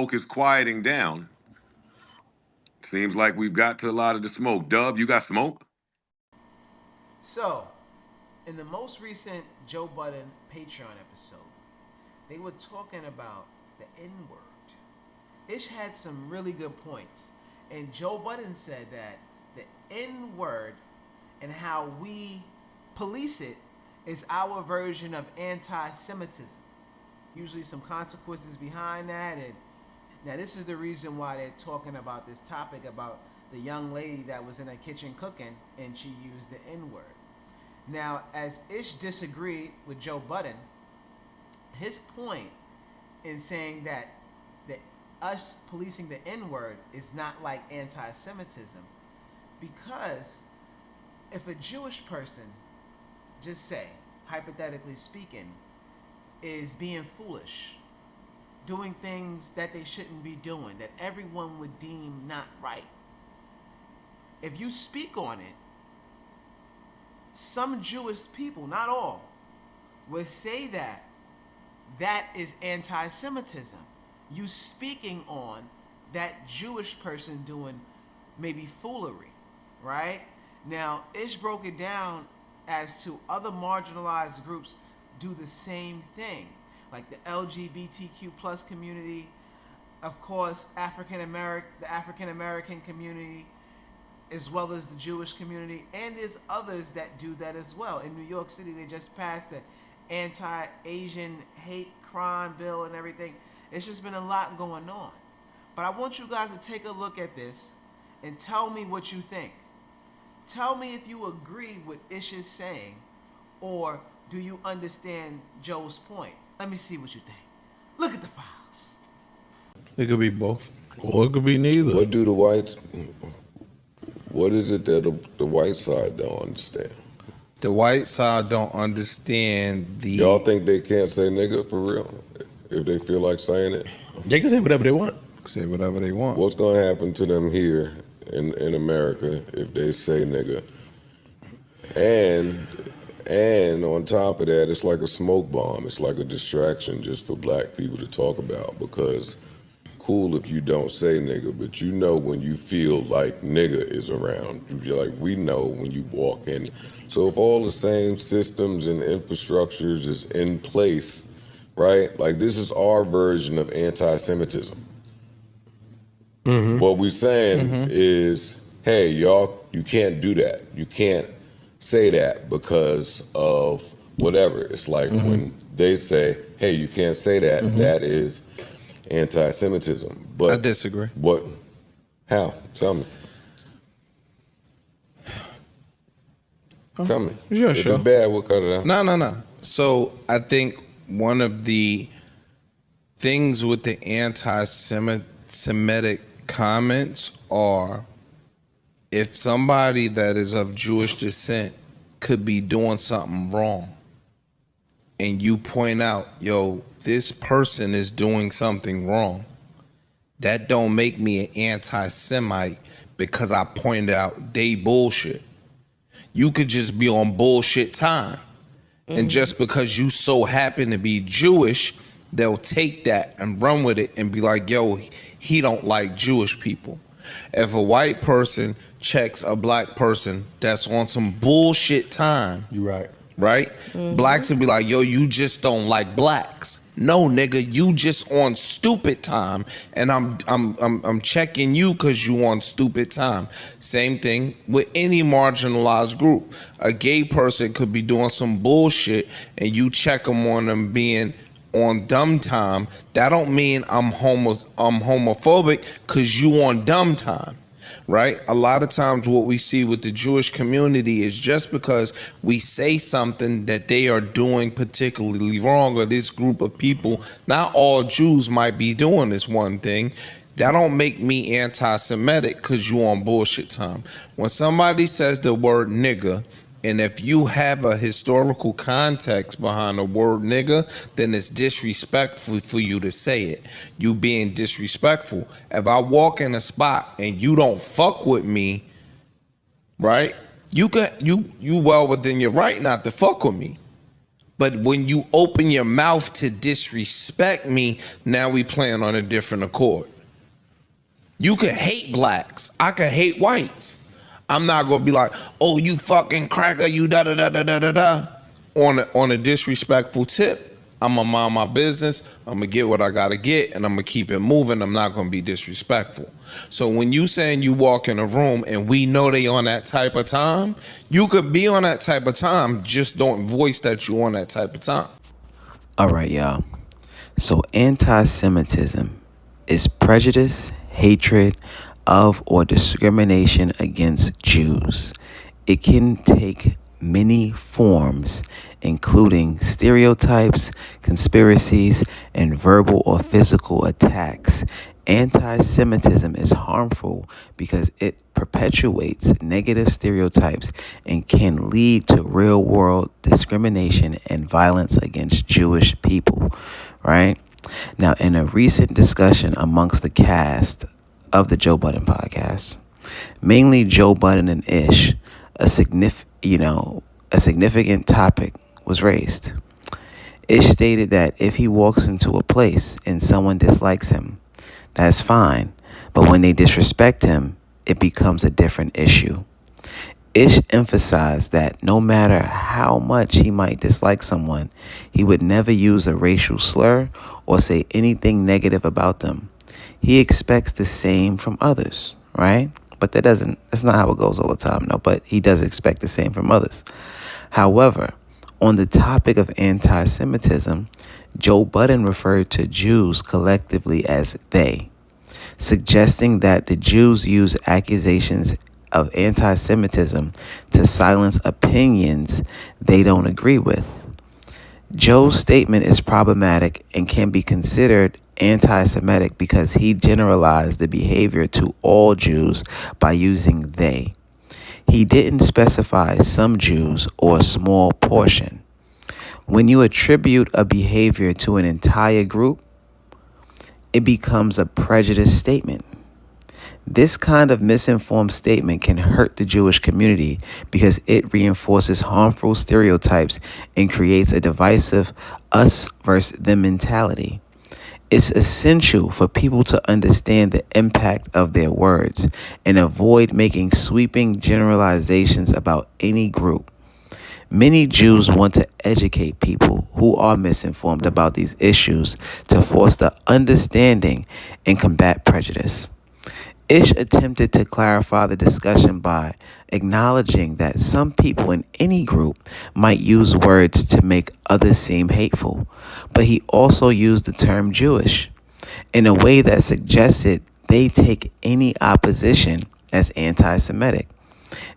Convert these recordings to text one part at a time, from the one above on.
smoke is quieting down. Seems like we've got to a lot of the smoke. Dub, you got smoke? So, in the most recent Joe Budden Patreon episode, they were talking about the N word. Ish had some really good points. And Joe Budden said that the N word and how we police it is our version of anti-Semitism. Usually some consequences behind that. And now this is the reason why they're talking about this topic about the young lady that was in a kitchen cooking and she used the N-word. Now, as Ish disagreed with Joe Budden, his point in saying that us policing the N-word is not like anti-Semitism, because if a Jewish person, just say, hypothetically speaking, is being foolish, doing things that they shouldn't be doing, that everyone would deem not right, if you speak on it, some Jewish people, not all, would say that that is anti-Semitism. You speaking on that Jewish person doing maybe foolery, right? Now, Ish broke it down as to other marginalized groups do the same thing, like the LGBTQ plus community, of course, the African American community, as well as the Jewish community, and there's others that do that as well. In New York City, they just passed the anti-Asian hate crime bill and everything. It's just been a lot going on. But I want you guys to take a look at this and tell me what you think. Tell me if you agree with Ish is saying, or do you understand Joe's point? Let me see what you think. Look at the files. It could be both, or it could be neither. What do the whites? What is it that the white side don't understand? The white side don't understand the. Y'all think they can't say nigga for real if they feel like saying it? They can say whatever they want. Say whatever they want. What's going to happen to them here in America if they say nigga? And on top of that, it's like a smoke bomb. It's like a distraction just for black people to talk about, because cool if you don't say nigga, but you know when you feel like nigga is around. You're like, we know when you walk in. So if all the same systems and infrastructures is in place, right? Like, this is our version of anti-Semitism. Mm-hmm. What we're saying is, hey, y'all, you can't do that. You can't say that because of whatever. It's like when they say, hey, you can't say that, that is anti-Semitism. But I disagree. What? How? Tell me. Tell me. Yeah, if sure. it's bad, we'll cut it out. No. So I think one of the things with the anti-Semitic comments are, if somebody that is of Jewish descent could be doing something wrong, and you point out, yo, this person is doing something wrong, that don't make me an anti-Semite because I pointed out they bullshit. You could just be on bullshit time. And just because you so happen to be Jewish, they'll take that and run with it and be like, yo, he don't like Jewish people. If a white person checks a black person that's on some bullshit time, You right. right? Blacks would be like, yo, you just don't like blacks. No, nigga, you just on stupid time, and I'm checking you because you on stupid time. Same thing with any marginalized group. A gay person could be doing some bullshit, and you check them on them being on dumb time. That don't mean I'm homophobic because you on dumb time. Right? A lot of times what we see with the Jewish community is just because we say something that they are doing particularly wrong, or this group of people, not all Jews might be doing this one thing, that don't make me anti-Semitic because you on bullshit time. When somebody says the word nigga, and if you have a historical context behind the word nigga, then it's disrespectful for you to say it. You being disrespectful. If I walk in a spot and you don't fuck with me, right? You well within your right not to fuck with me. But when you open your mouth to disrespect me, now we playing on a different accord. You could hate blacks. I could hate whites. I'm not gonna be like, oh, you fucking cracker, you da da da da da da da. On a disrespectful tip, I'm gonna mind my business. I'm gonna get what I gotta get, and I'm gonna keep it moving. I'm not gonna be disrespectful. So when you saying you walk in a room and we know they on that type of time, you could be on that type of time. Just don't voice that you on that type of time. All right, y'all. So anti-Semitism is prejudice, hatred of, or discrimination against Jews. It can take many forms, including stereotypes, conspiracies, and verbal or physical attacks. Anti-Semitism is harmful because it perpetuates negative stereotypes and can lead to real-world discrimination and violence against Jewish people, right? Now, in a recent discussion amongst the cast of the Joe Budden podcast, mainly Joe Budden and Ish, a significant topic was raised. Ish stated that if he walks into a place and someone dislikes him, that's fine, but when they disrespect him, it becomes a different issue. Ish emphasized that no matter how much he might dislike someone, he would never use a racial slur or say anything negative about them. He expects the same from others, right? But that's not how it goes all the time, no, but he does expect the same from others. However, on the topic of anti-Semitism, Joe Budden referred to Jews collectively as they, suggesting that the Jews use accusations of anti-Semitism to silence opinions they don't agree with. Joe's statement is problematic and can be considered anti-Semitic because he generalized the behavior to all Jews by using they. He didn't specify some Jews or a small portion. When you attribute a behavior to an entire group, it becomes a prejudice statement. This kind of misinformed statement can hurt the Jewish community because it reinforces harmful stereotypes and creates a divisive us versus them mentality. It's essential for people to understand the impact of their words and avoid making sweeping generalizations about any group. Many Jews want to educate people who are misinformed about these issues to foster understanding and combat prejudice. Ish attempted to clarify the discussion by acknowledging that some people in any group might use words to make others seem hateful, but he also used the term Jewish in a way that suggested they take any opposition as anti-Semitic.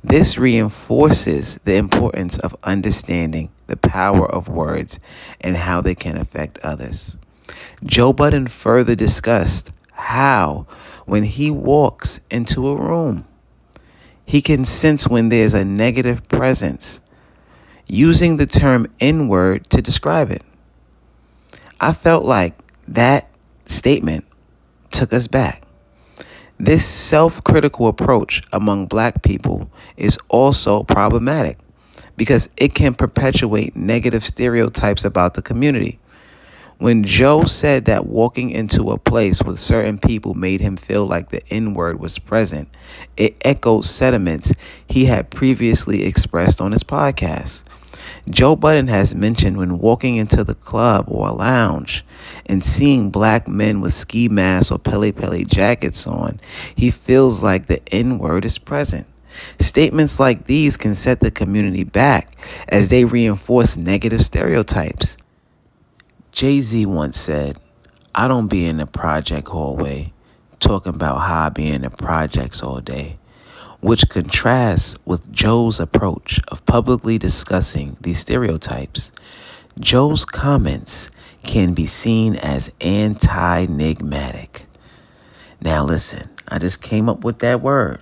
This reinforces the importance of understanding the power of words and how they can affect others. Joe Budden further discussed how, when he walks into a room, he can sense when there's a negative presence, using the term N-word to describe it. I felt like that statement took us back. This self-critical approach among black people is also problematic because it can perpetuate negative stereotypes about the community. When Joe said that walking into a place with certain people made him feel like the N-word was present, it echoed sentiments he had previously expressed on his podcast. Joe Budden has mentioned when walking into the club or a lounge and seeing black men with ski masks or pele jackets on, he feels like the N-word is present. Statements like these can set the community back as they reinforce negative stereotypes. Jay-Z once said, "I don't be in the project hallway talking about how I be in the projects all day," which contrasts with Joe's approach of publicly discussing these stereotypes. Joe's comments can be seen as anti-nigmatic. Now listen, I just came up with that word,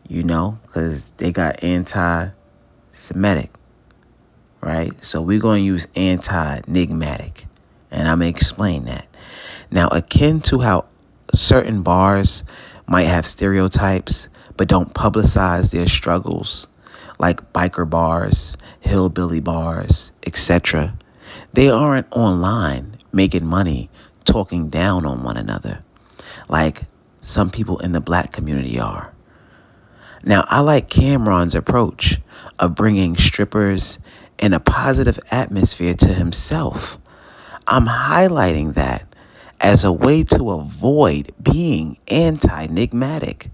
because they got anti-Semitic, right? So we're going to use anti-nigmatic, and I'm going to explain that. Now, akin to how certain bars might have stereotypes but don't publicize their struggles, like biker bars, hillbilly bars, etc. They aren't online making money talking down on one another like some people in the black community are. Now, I like Cameron's approach of bringing strippers in a positive atmosphere to himself. I'm highlighting that as a way to avoid being anti-enigmatic.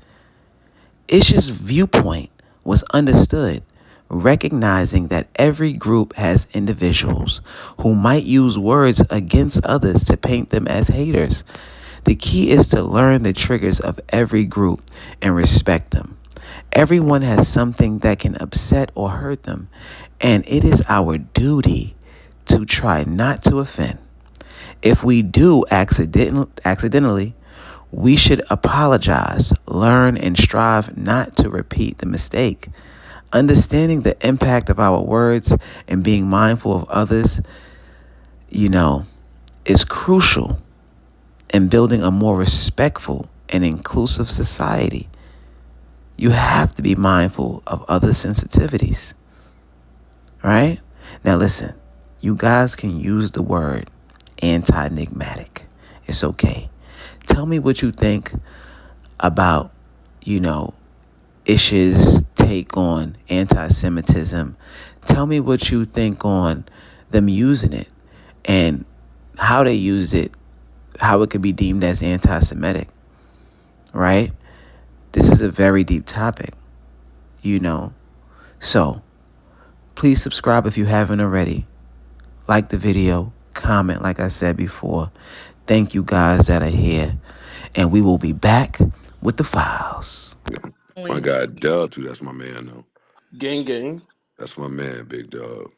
Ish's viewpoint was understood, recognizing that every group has individuals who might use words against others to paint them as haters. The key is to learn the triggers of every group and respect them. Everyone has something that can upset or hurt them, and it is our duty to try not to offend. If we do accidentally, we should apologize, learn, and strive not to repeat the mistake. Understanding the impact of our words and being mindful of others, is crucial in building a more respectful and inclusive society. You have to be mindful of other sensitivities, right? Now listen, you guys can use the word anti-enigmatic. It's okay. Tell me what you think about, Ish's take on anti-Semitism. Tell me what you think on them using it and how they use it, how it could be deemed as anti-Semitic, right? This is a very deep topic, So, please subscribe if you haven't already. Like the video, comment like I said before. Thank you guys that are here. And we will be back with the files. My guy Dub too. That's my man though. Gang gang. That's my man, Big Dub.